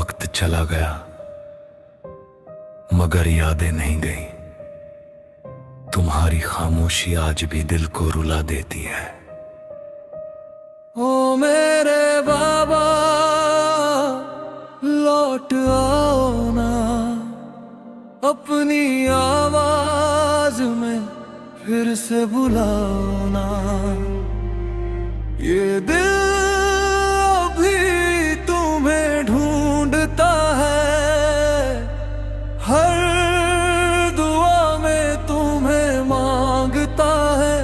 वक्त चला गया मगर यादें नहीं गई। तुम्हारी खामोशी आज भी दिल को रुला देती है। ओ मेरे बाबा लौट आओ ना, अपनी आवाज में फिर से बुलाओ ना। ये दिल अभी तुम्हें ढूंढता है, हर दुआ में तुम्हें मांगता है।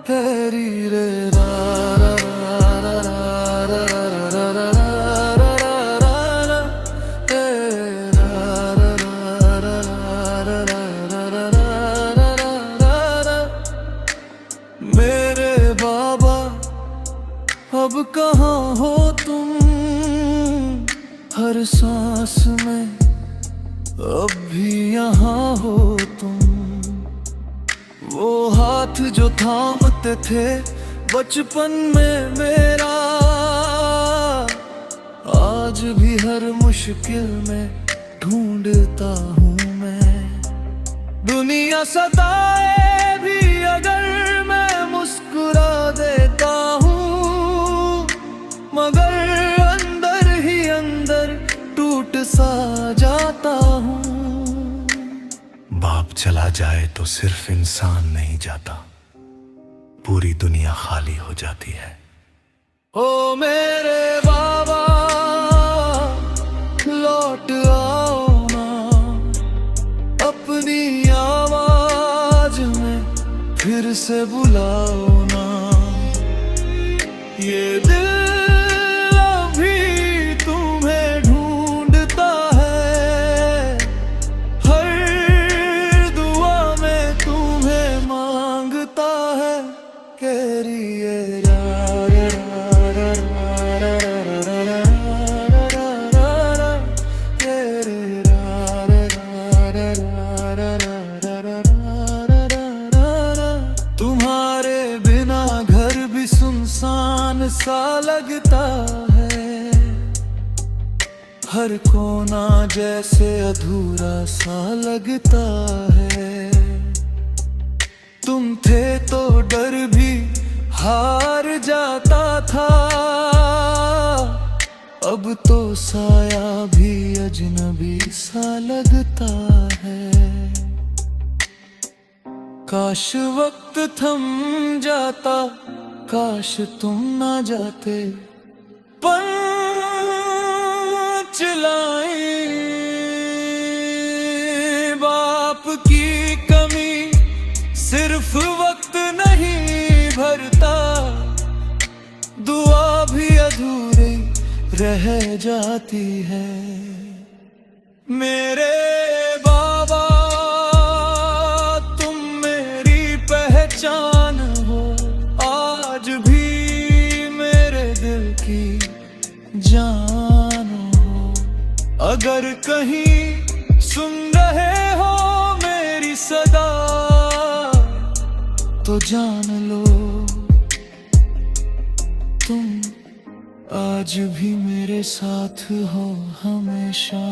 तेरी रे रा रा रा रा रा रा रा रा रा रा, तेरा रा रा रा रा रा रा रा रा। मेरे बाबा अब कहाँ हो तुम, हर सांस में अब भी यहाँ हो तुम। वो हाथ जो थामते थे बचपन में मेरा, आज भी हर मुश्किल में ढूंढता हूँ मैं। दुनिया सताए भी अगर मैं मुस्कुरा देता हूँ, मगर अंदर ही अंदर टूट सा जाता हूँ। बाप चला जाए तो सिर्फ इंसान नहीं जाता, पूरी दुनिया खाली हो जाती है। ओ मेरे बाबा लौट आओ ना, अपनी आवाज में फिर से बुलाओ ना। ये दिल अभी तुम्हें ढूंढता है, हर दुआ में तुम्हें मांगता है। केरिए रा रा रा रा रा रा रा रा रा, केरे रा रा रा रा रा रा रा। तुम्हारे बिना घर भी सुनसान सा लगता है, हर कोना जैसे अधूरा सा लगता है। तुम थे तो डर भी हार जाता था, अब तो साया भी अजनबी सा लगता है। काश वक्त थम जाता, काश तुम ना जाते। चलाई बाप की कमी सिर्फ वक्त नहीं भरता, दुआ भी अधूरी रह जाती है। मेरे बाबा तुम मेरी पहचान हो, आज भी मेरे दिल की जान हो। अगर कहीं सुन रहे हो मेरी सदा, तो जान लो तुम आज भी मेरे साथ हो हमेशा।